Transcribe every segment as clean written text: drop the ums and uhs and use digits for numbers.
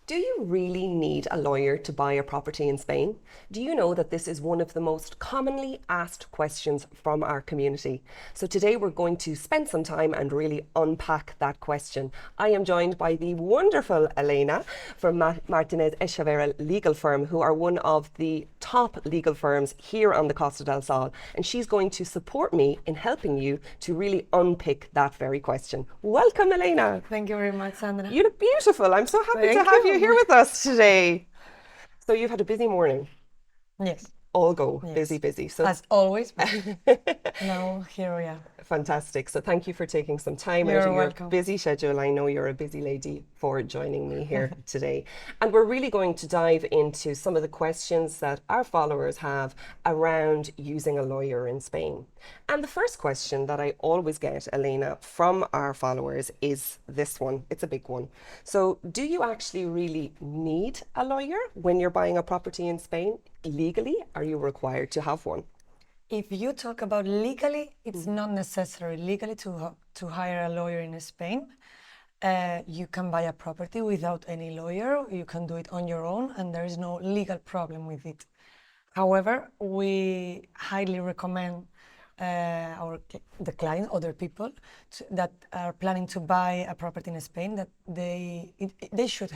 Do you really need a lawyer to buy a property in Spain? Do you know that this is one of the most commonly asked questions from our community? So today we're going to spend some time and really unpack that question. I am joined by the wonderful Elena from Martínez Echevarria legal firm, who are one of the top legal firms here on the Costa del Sol. And she's going to support me in helping you to really unpick that very question. Welcome, Elena. Thank you very much, Sandra. You look beautiful. I'm so happy to Thank have you you. here with us today. So you've had a busy morning. Yes, All go. yes. Busy, busy. So As always, but now here we are. fantastic. So thank you for taking some time out You're of your welcome. busy schedule. I know you're a busy lady for joining me here today. And we're really going to dive into some of the questions that our followers have around using a lawyer in Spain. And the first question that I always get, Elena, from our followers is this one. It's a big one. So do you actually really need a lawyer when you're buying a property in Spain? Legally, are you required to have one? If you talk about legally, it's not necessary legally to hire a lawyer in Spain. You can buy a property without any lawyer. You can do it on your own, and there is no legal problem with it. However, we highly recommend the client, other people that are planning to buy a property in Spain, that they should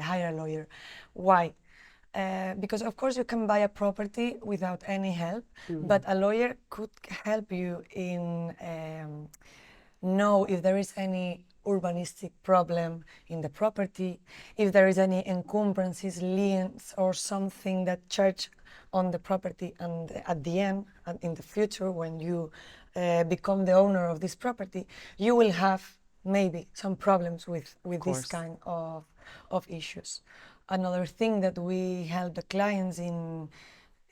hire a lawyer. Why? Because of course you can buy a property without any help, but a lawyer could help you in know if there is any urbanistic problem in the property, if there is any encumbrances, liens, or something that charge on the property, and at the end, and in the future, when you become the owner of this property, you will have maybe some problems with this kind of issues. Another thing that we help the clients in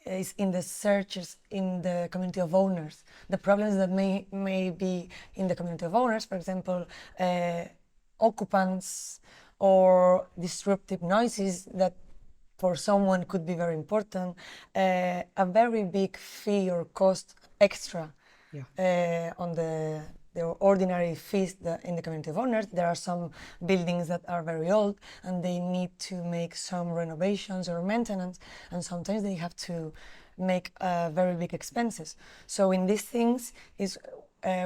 is in the searches in the community of owners. The problems that may be in the community of owners, for example, occupants or disruptive noises that for someone could be very important, a very big fee or cost extra on the ordinary fees in the community of owners. There are some buildings that are very old and they need to make some renovations or maintenance, and sometimes they have to make very big expenses. So in these things is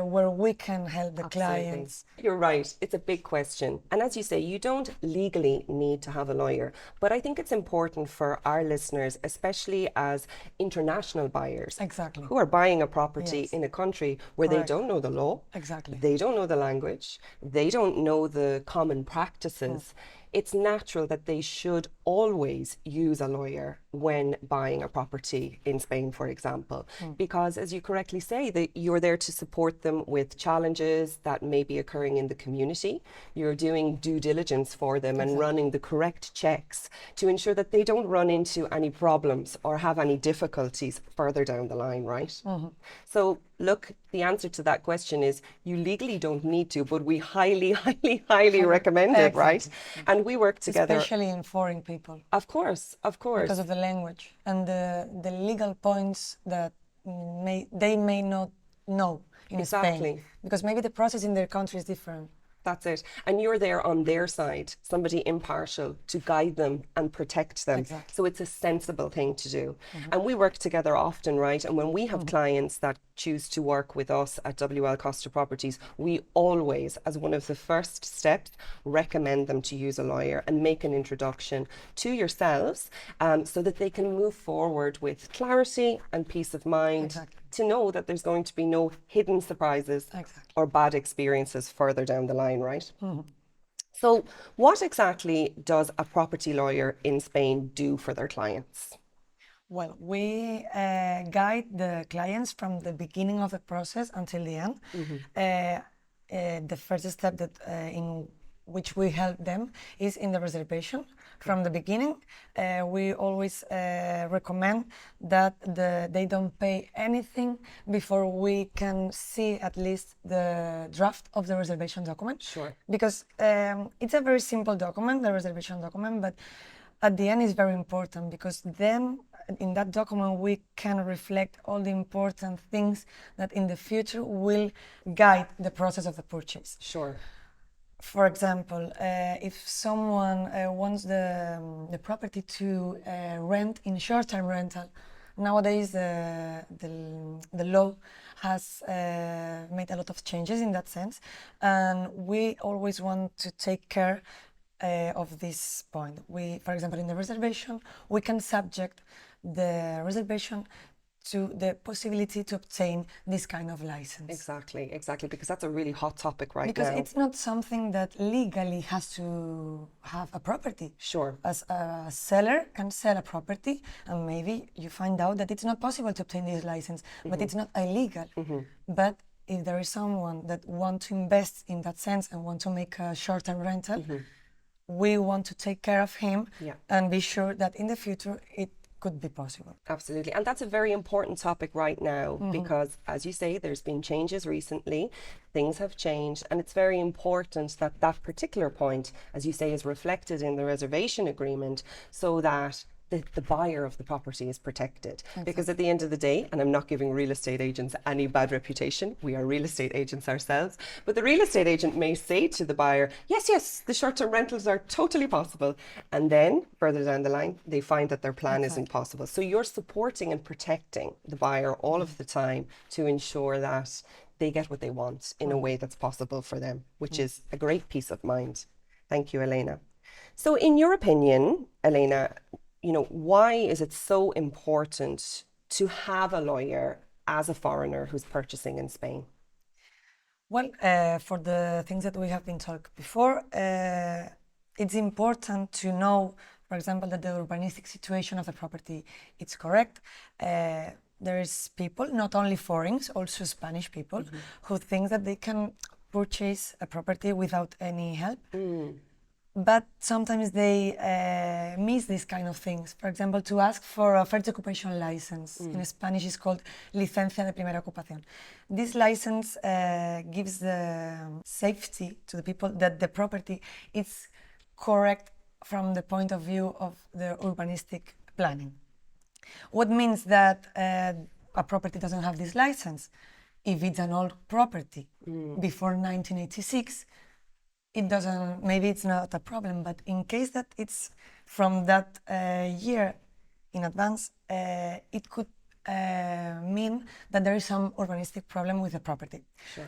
where we can help the clients. You're right. It's a big question. And as you say, you don't legally need to have a lawyer. But I think it's important for our listeners, especially as international buyers, Exactly. who are buying a property in a country where Correct. they don't know the law, Exactly. they don't know the language, they don't know the common practices. It's natural that they should always use a lawyer when buying a property in Spain, for example, because as you correctly say, that you're there to support them with challenges that may be occurring in the community. You're doing due diligence for them and running the correct checks to ensure that they don't run into any problems or have any difficulties further down the line, right? So look, the answer to that question is you legally don't need to, but we highly, highly, highly recommend it, right? And we work together. Especially in foreign people. Of course, of course. Because of the language and the legal points that they may not know in Spain. Because maybe the process in their country is different. That's it. And you're there on their side, somebody impartial to guide them and protect them. Exactly. So it's a sensible thing to do. And we work together often, right? And when we have clients that choose to work with us at WL Costa Properties, we always, as one of the first steps, recommend them to use a lawyer and make an introduction to yourselves so that they can move forward with clarity and peace of mind. To know that there's going to be no hidden surprises or bad experiences further down the line, right? So what exactly does a property lawyer in Spain do for their clients? Well, we guide the clients from the beginning of the process until the end. The first step that in which we help them is in the reservation. From the beginning, we always recommend that they don't pay anything before we can see at least the draft of the reservation document. Sure. Because it's a very simple document, the reservation document, but at the end is very important, because then in that document we can reflect all the important things that in the future will guide the process of the purchase. Sure. For example, if someone wants the property to rent in short-term rental, nowadays the law has made a lot of changes in that sense, and we always want to take care of this point. We, for example, in the reservation, we can subject the reservation to the possibility to obtain this kind of license. Exactly, because that's a really hot topic right Because now. it's not something that legally has to have a property. Sure. As a seller can sell a property, and maybe you find out that it's not possible to obtain this license, but it's not illegal. But if there is someone that wants to invest in that sense and want to make a short-term rental, we want to take care of him and be sure that in the future it could be possible. Absolutely. And that's a very important topic right now because, as you say, there's been changes recently. Things have changed. And it's very important that that particular point, as you say, is reflected in the reservation agreement so that the buyer of the property is protected. Because at the end of the day, and I'm not giving real estate agents any bad reputation, we are real estate agents ourselves, but the real estate agent may say to the buyer, yes, the short-term rentals are totally possible. And then further down the line, they find that their plan isn't possible. So you're supporting and protecting the buyer all of the time to ensure that they get what they want in a way that's possible for them, which is a great peace of mind. Thank you, Elena. So in your opinion, Elena, why is it so important to have a lawyer as a foreigner who's purchasing in Spain? Well, for the things that we have been talking before, it's important to know, for example, that the urbanistic situation of the property is correct. There is people, not only foreigners, also Spanish people, who think that they can purchase a property without any help. But sometimes they miss these kind of things. For example, to ask for a first occupation license. In Spanish, it's called licencia de primera ocupación. This license gives the safety to the people that the property is correct from the point of view of the urbanistic planning. What means that a property doesn't have this license? If it's an old property before 1986, it doesn't, maybe it's not a problem, but in case that it's from that year in advance, it could mean that there is some urbanistic problem with the property.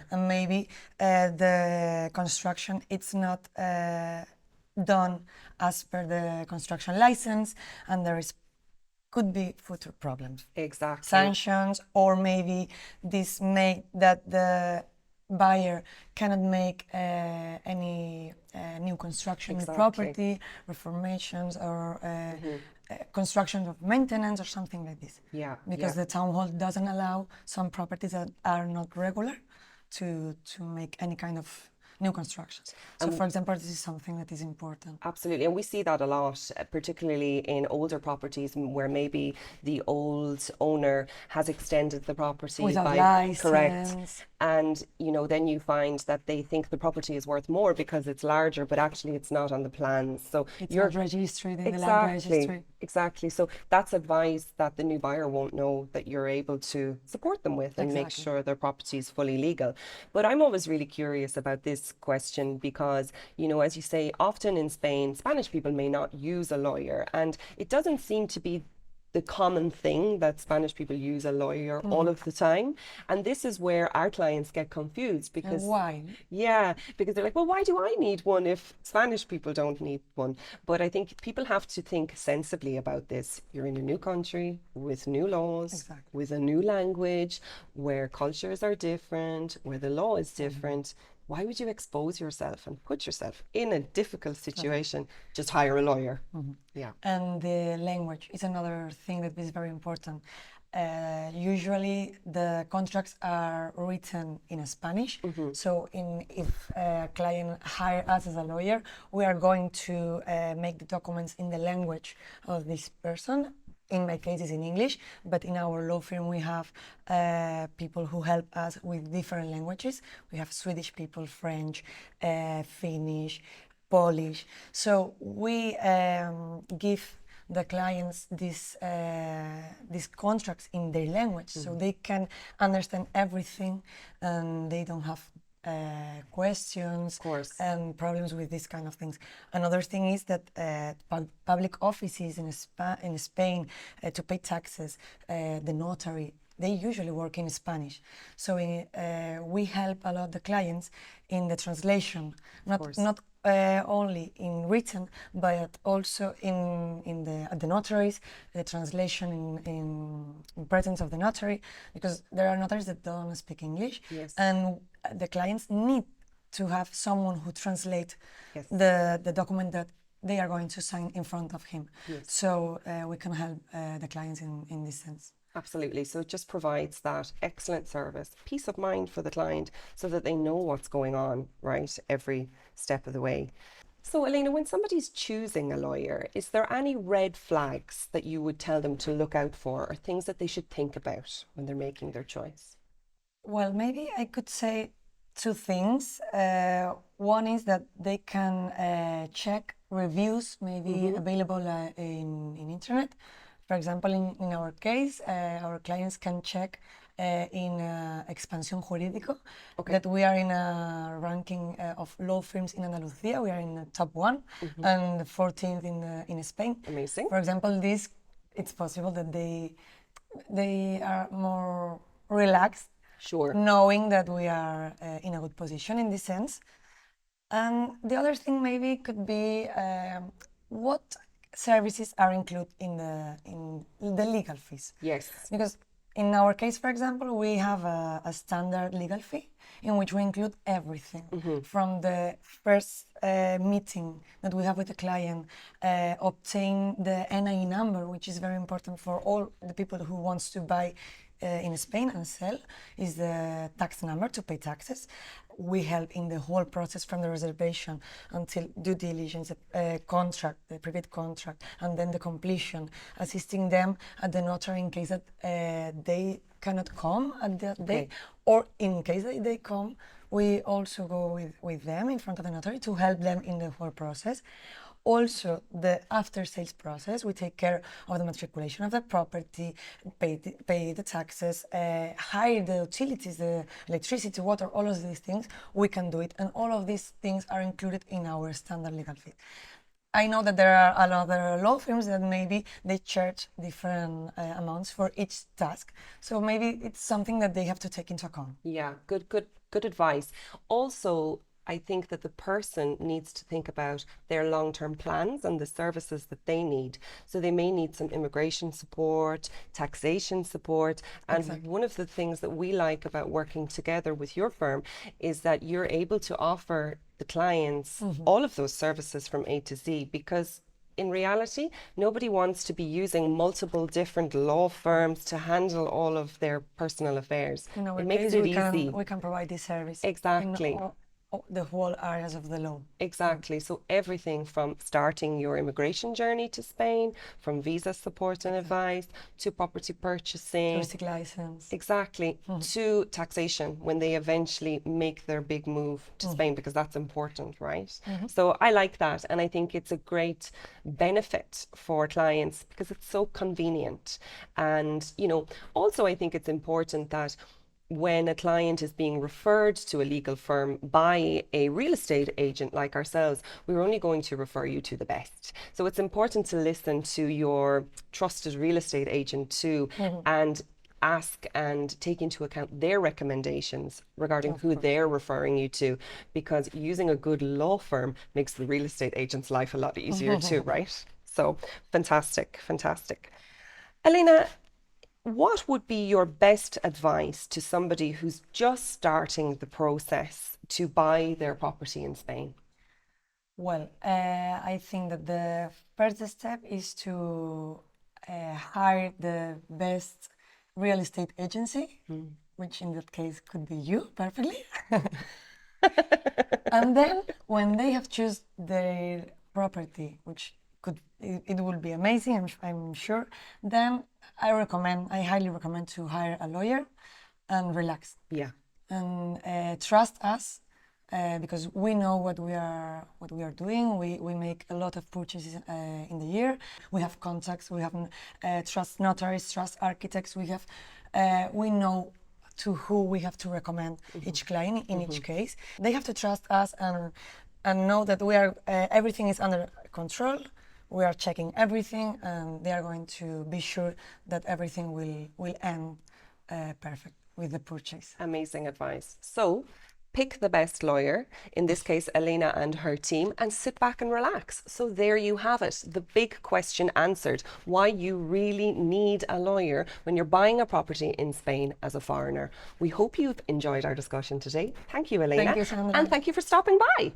And maybe the construction, it's not done as per the construction license, and there could be future problems. Exactly. Sanctions, or maybe this make that the buyer cannot make any new construction in the property, reformations, or construction of maintenance or something like this. Because the town hall doesn't allow some properties that are not regular to make any kind of new constructions. So, for example, this is something that is important. Absolutely, and we see that a lot, particularly in older properties where maybe the old owner has extended the property without by license. Correct, and then you find that they think the property is worth more because it's larger, but actually it's not on the plans. So it's not registered in the land registry. Exactly. So that's advice that the new buyer won't know that you're able to support them with and make sure their property is fully legal. But I'm always really curious about this question because, as you say, often in Spain, Spanish people may not use a lawyer, and it doesn't seem to be the common thing that Spanish people use a lawyer all of the time. And this is where our clients get confused because... And why? Yeah, because they're like, well, why do I need one if Spanish people don't need one? But I think people have to think sensibly about this. You're in a new country with new laws, with a new language, where cultures are different, where the law is different. Why would you expose yourself and put yourself in a difficult situation? Just hire a lawyer. Yeah. And the language is another thing that is very important. Usually the contracts are written in Spanish. So if a client hires us as a lawyer, we are going to make the documents in the language of this person. In my case, it's in English, but in our law firm, we have people who help us with different languages. We have Swedish people, French, Finnish, Polish. So we give the clients these contracts in their language, so they can understand everything and they don't have questions Of course. and problems with these kind of things. Another thing is that public offices in Spain to pay taxes, the notary, they usually work in Spanish. So we help a lot the clients in the translation, not only in written, but also at the notaries, the translation in presence of the notary, because there are notaries that don't speak English, Yes. and the clients need to have someone who translate Yes. the document that they are going to sign in front of him. Yes. So we can help the clients in this sense. Absolutely. So it just provides that excellent service, peace of mind for the client so that they know what's going on, right, every step of the way. So, Elena, when somebody's choosing a lawyer, is there any red flags that you would tell them to look out for or things that they should think about when they're making their choice? Well, maybe I could say two things. One is that they can check reviews, maybe available in internet. For example, in our case, our clients can check in Expansión Jurídico that we are in a ranking of law firms in Andalucía. We are in the top one and the 14th in Spain. Amazing. For example, it's possible that they are more relaxed, Sure. knowing that we are in a good position in this sense. And the other thing maybe could be what services are included in the legal fees. Yes. Because in our case, for example, we have a standard legal fee in which we include everything from the first meeting that we have with the client, obtain the NIE number, which is very important for all the people who wants to buy in Spain and sell, is the tax number to pay taxes. We help in the whole process from the reservation until due diligence, contract, the private contract, and then the completion, assisting them at the notary in case that they cannot come at that day, or in case that they come, we also go with them in front of the notary to help them in the whole process. Also, the after-sales process, we take care of the matriculation of the property, pay the taxes, hire the utilities, the electricity, water, all of these things, we can do it. And all of these things are included in our standard legal fee. I know that there are other law firms that maybe they charge different amounts for each task. So maybe it's something that they have to take into account. Yeah, good advice. Also, I think that the person needs to think about their long-term plans and the services that they need. So they may need some immigration support, taxation support. And one of the things that we like about working together with your firm is that you're able to offer the clients all of those services from A to Z, because in reality, nobody wants to be using multiple different law firms to handle all of their personal affairs. In our It makes case, it easy. we can provide this service Exactly. in the whole areas of the law. Exactly. So everything from starting your immigration journey to Spain, from visa support and advice, to property purchasing. Touristic license. Exactly. To taxation when they eventually make their big move to Spain, because that's important, right? So I like that. And I think it's a great benefit for clients because it's so convenient. And, also I think it's important that when a client is being referred to a legal firm by a real estate agent like ourselves, we're only going to refer you to the best. So it's important to listen to your trusted real estate agent too, and ask and take into account their recommendations regarding who they're referring you to, because using a good law firm makes the real estate agent's life a lot easier too, right? So fantastic. Elena, what would be your best advice to somebody who's just starting the process to buy their property in Spain? Well, I think that the first step is to hire the best real estate agency, which in that case could be you perfectly. And then when they have chosen their property, which it will be amazing, I'm sure, then I highly recommend to hire a lawyer and relax. Yeah. And trust us, because we know what we are doing. We make a lot of purchases in the year. We have contacts. We have trust notaries, trust architects. We know to who we have to recommend each client in each case. They have to trust us and know that we are everything is under control. We are checking everything, and they are going to be sure that everything will end perfect with the purchase. Amazing advice. So pick the best lawyer, in this case Elena and her team, and sit back and relax. So there you have it, the big question answered, why you really need a lawyer when you're buying a property in Spain as a foreigner. We hope you've enjoyed our discussion today. Thank you, Elena. Thank you, Sandra. And thank you for stopping by.